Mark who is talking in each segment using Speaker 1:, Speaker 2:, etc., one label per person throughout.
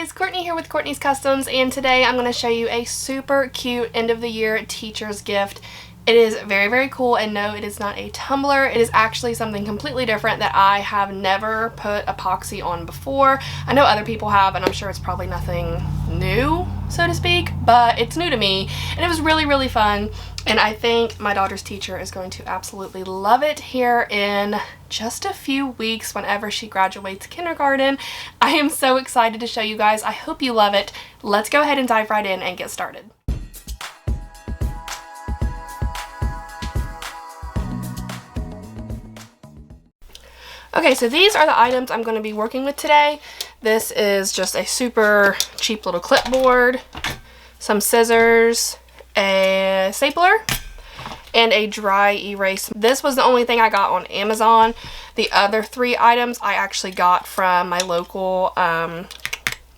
Speaker 1: guys, Courtney here with Courtney's Customs, and today I'm going to show you a super cute end of the year teacher's gift. It is very, very cool, and no, it is not a tumbler. It is actually something completely different that I have never put epoxy on before. I know other people have, and I'm sure it's probably nothing new, so to speak, but it's new to me, and it was really, really fun. And I think my daughter's teacher is going to absolutely love it here in just a few weeks whenever she graduates kindergarten. I am so excited to show you guys. I hope you love it. Let's go ahead and dive right in and get started. Okay, so these are the items I'm going to be working with today. This is just a super cheap little clipboard, some scissors, a stapler, and a dry erase. This was the only thing I got on Amazon. The other three items I actually got from my local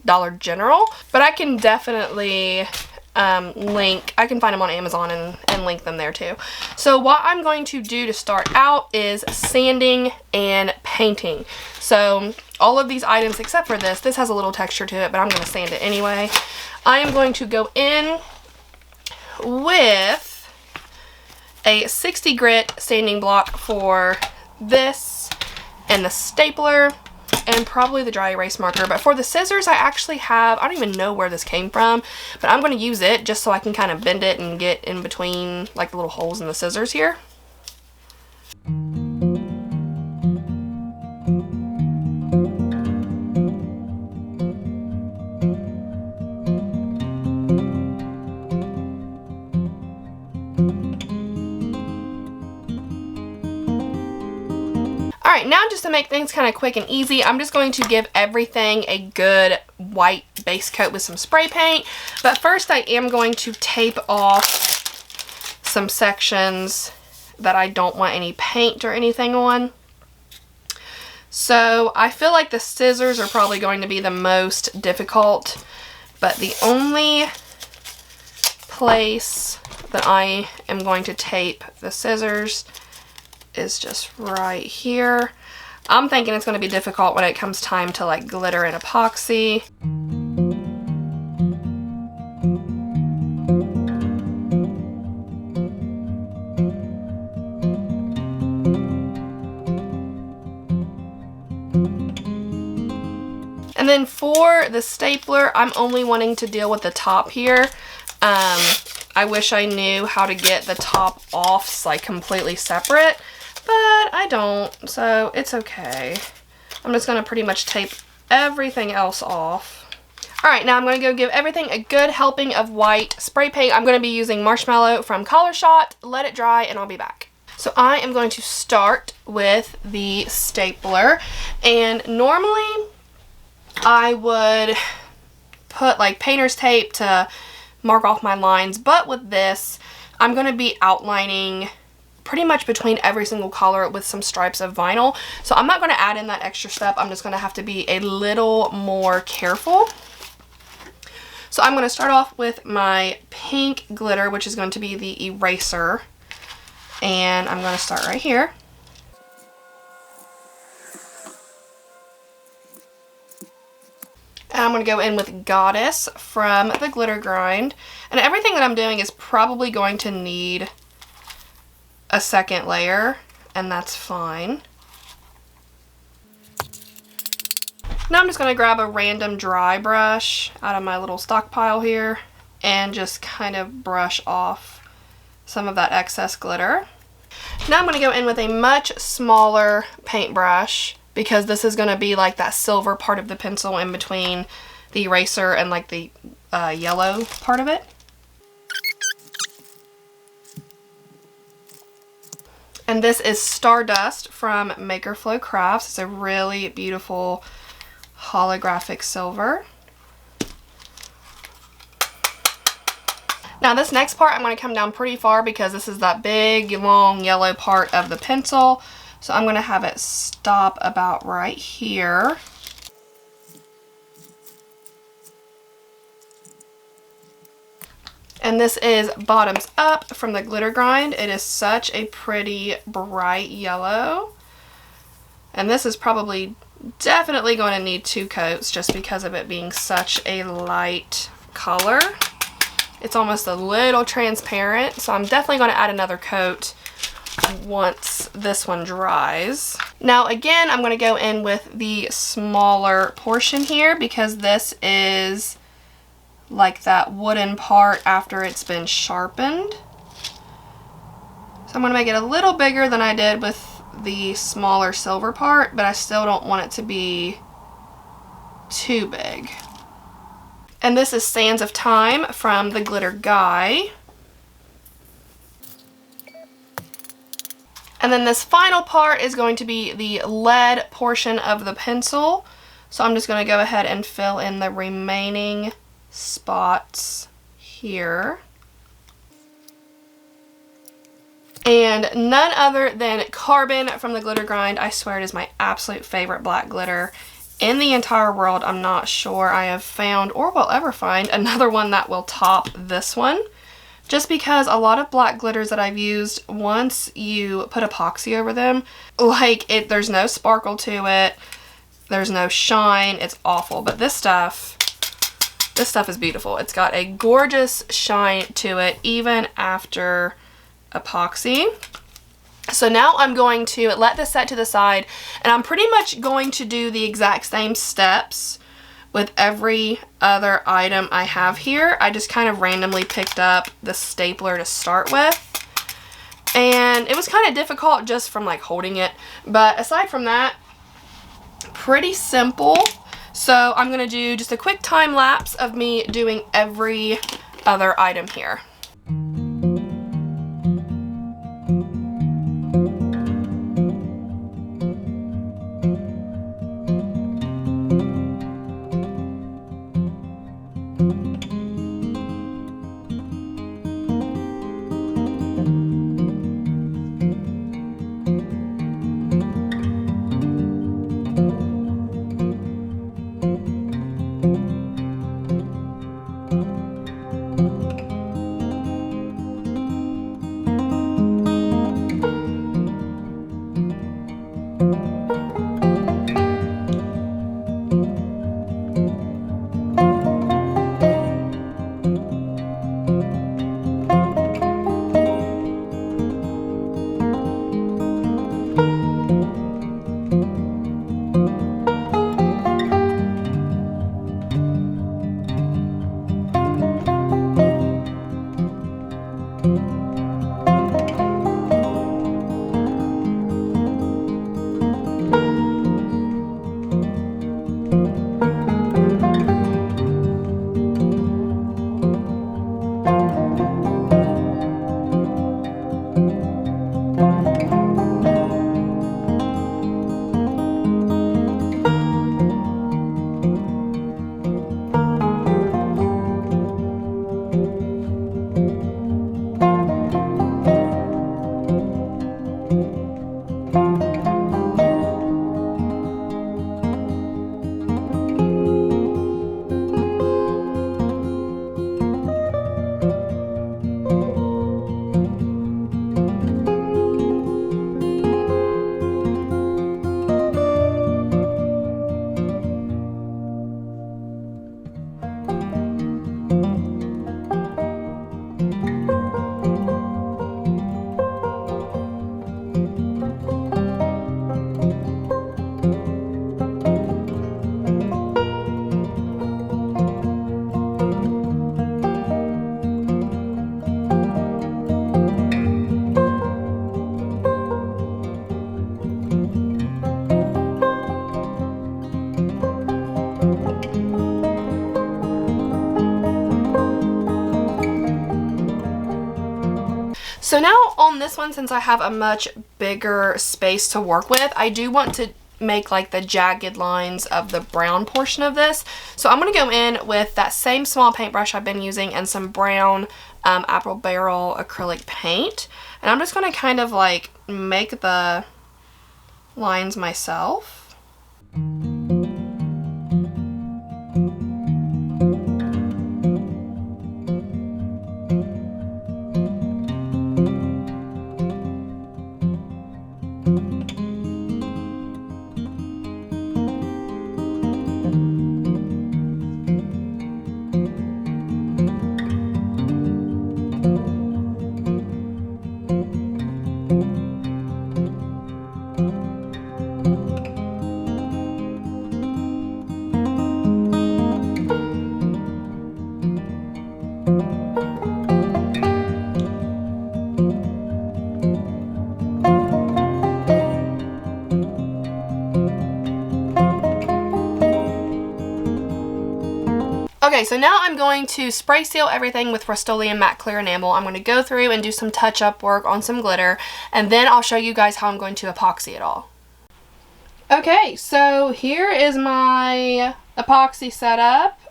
Speaker 1: Dollar General, but I can definitely I can find them on Amazon and link them there too. So what I'm going to do to start out is sanding and painting. So all of these items except for this has a little texture to it, but I'm going to sand it anyway. I am going to go in with a 60 grit sanding block for this and the stapler and probably the dry erase marker. But for the scissors, I actually have, I don't even know where this came from, but I'm going to use it just so I can kind of bend it and get in between like the little holes in the scissors here. Alright, now just to make things kind of quick and easy, I'm just going to give everything a good white base coat with some spray paint. But first I am going to tape off some sections that I don't want any paint or anything on. So I feel like the scissors are probably going to be the most difficult, but the only place that I am going to tape the scissors is just right here. I'm thinking it's going to be difficult when it comes time to like glitter and epoxy. And then for the stapler, I'm only wanting to deal with the top here. I wish I knew how to get the top offs like completely separate, but I don't, so it's okay. I'm just going to pretty much tape everything else off. Alright, now I'm going to go give everything a good helping of white spray paint. I'm going to be using Marshmallow from Color Shot. Let it dry and I'll be back. So I am going to start with the stapler, and normally I would put like painter's tape to mark off my lines, but with this I'm going to be outlining pretty much between every single color with some stripes of vinyl. So I'm not going to add in that extra step. I'm just going to have to be a little more careful. So I'm going to start off with my pink glitter, which is going to be the eraser, and I'm going to start right here. And I'm going to go in with Goddess from the glitter grind. And everything that I'm doing is probably going to need a second layer, and that's fine. Now I'm just going to grab a random dry brush out of my little stockpile here and just kind of brush off some of that excess glitter. Now I'm going to go in with a much smaller paintbrush, because this is going to be like that silver part of the pencil in between the eraser and like the yellow part of it. And this is Stardust from Maker Flow Crafts. It's a really beautiful holographic silver. Now this next part I'm going to come down pretty far because this is that big long yellow part of the pencil. So I'm going to have it stop about right here. And this is Bottoms Up from the Glitter Grind. It is such a pretty bright yellow. And this is probably Definitely going to need 2 coats just because of it being such a light color. It's almost a little transparent, so I'm definitely going to add another coat once this one dries. Now again, I'm going to go in with the smaller portion here because this is like that wooden part after it's been sharpened. So I'm going to make it a little bigger than I did with the smaller silver part, but I still don't want it to be too big. And this is Sands of Time from the Glitter Guy. And then this final part is going to be the lead portion of the pencil. So I'm just going to go ahead and fill in the remaining spots here. And none other than Carbon from the Glitter Grind. I swear it is my absolute favorite black glitter in the entire world. I'm not sure I have found or will ever find another one that will top this one. Just because a lot of black glitters that I've used, once you put epoxy over them, like there's no sparkle to it, there's no shine, it's awful. But this stuff is beautiful. It's got a gorgeous shine to it even after epoxy. So now I'm going to let this set to the side, and I'm pretty much going to do the exact same steps with every other item I have here. I just kind of randomly picked up the stapler to start with, and it was kind of difficult just from like holding it, but aside from that, pretty simple. So I'm gonna do just a quick time lapse of me doing every other item here. So now on this one, since I have a much bigger space to work with, I do want to make like the jagged lines of the brown portion of this. So I'm going to go in with that same small paintbrush I've been using and some brown Apple Barrel acrylic paint. And I'm just going to kind of like make the lines myself. Okay, so now I'm going to spray seal everything with Rust-Oleum Matte Clear Enamel. I'm going to go through and do some touch-up work on some glitter, and then I'll show you guys how I'm going to epoxy it all. Okay, so here is my epoxy setup.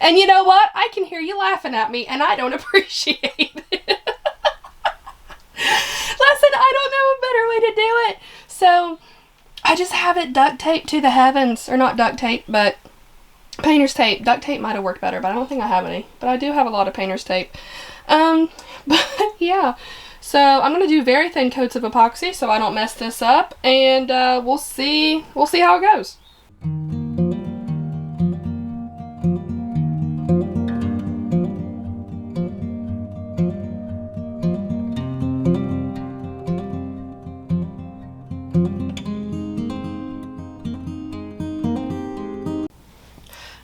Speaker 1: And you know what? I can hear you laughing at me, and I don't appreciate it. Listen, I don't know a better way to do it. So I just have it duct taped to the heavens. Or not duct tape, but painter's tape. Duct tape might have worked better, but I don't think I have any. But I do have a lot of painter's tape. But yeah. So I'm going to do very thin coats of epoxy so I don't mess this up. And we'll see how it goes.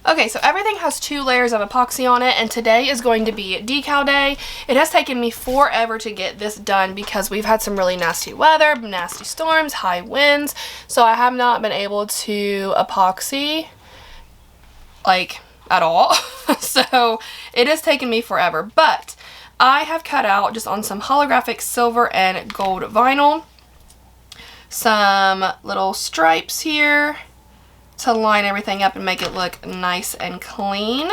Speaker 1: Okay, so everything has 2 layers of epoxy on it, and today is going to be decal day. It has taken me forever to get this done because we've had some really nasty weather, nasty storms, high winds, so I have not been able to epoxy, like, at all. So it has taken me forever, but I have cut out, just on some holographic silver and gold vinyl, some little stripes here to line everything up and make it look nice and clean.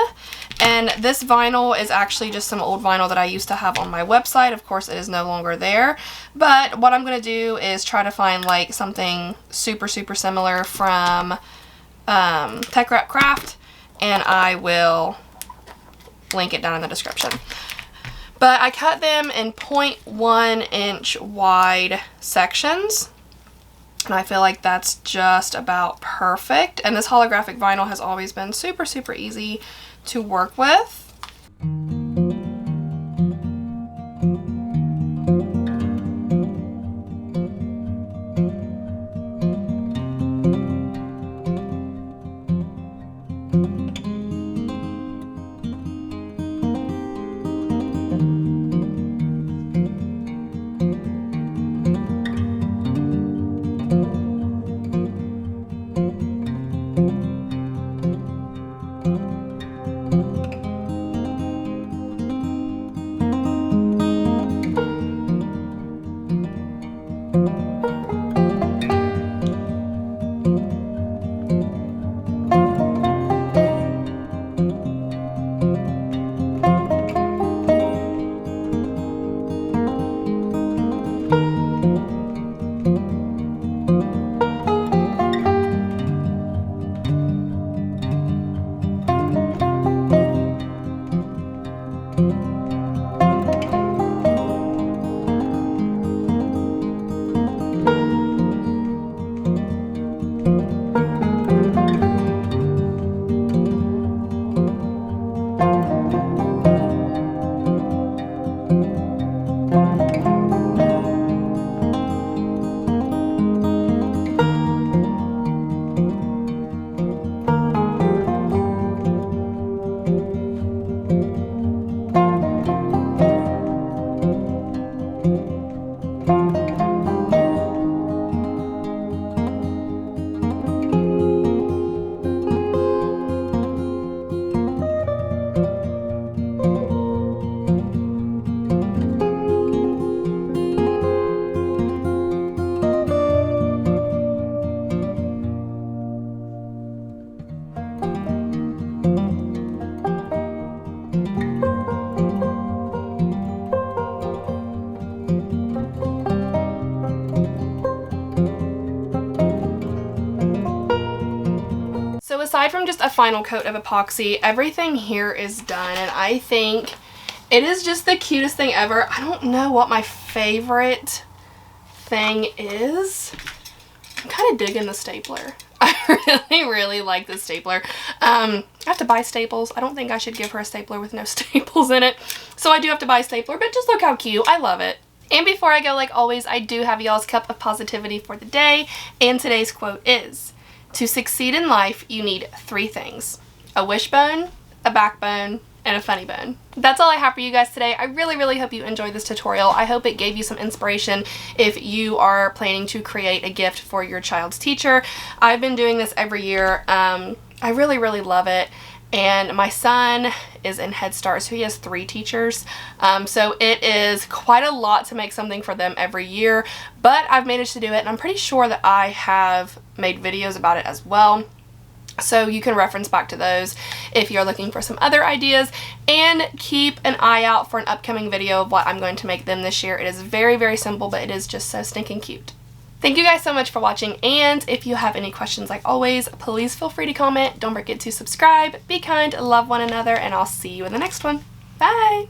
Speaker 1: And this vinyl is actually just some old vinyl that I used to have on my website. Of course, it is no longer there. But what I'm going to do is try to find like something super similar from Tech Wrap Craft, and I will link it down in the description. But I cut them in 0.1 inch wide sections. And I feel like that's just about perfect. And this holographic vinyl has always been super easy to work with. So aside from just a final coat of epoxy, everything here is done, and I think it is just the cutest thing ever. I don't know what my favorite thing is. I'm kind of digging the stapler. I really like this stapler. I have to buy staples. I don't think I should give her a stapler with no staples in it. So I do have to buy a stapler, but just look how cute. I love it. And before I go, like always, I do have y'all's cup of positivity for the day. And today's quote is, "To succeed in life, you need 3 things. A wishbone, a backbone, and a funny bone." That's all I have for you guys today. I really hope you enjoyed this tutorial. I hope it gave you some inspiration if you are planning to create a gift for your child's teacher. I've been doing this every year. I really love it, And my son is in Head Start, so he has 3 teachers. So it is quite a lot to make something for them every year, but I've managed to do it, and I'm pretty sure that I have made videos about it as well. So you can reference back to those if you're looking for some other ideas, and keep an eye out for an upcoming video of what I'm going to make them this year. It is very, very simple, but it is just so stinking cute. Thank you guys so much for watching, and if you have any questions, like always, please feel free to comment. Don't forget to subscribe, be kind, love one another, and I'll see you in the next one. Bye!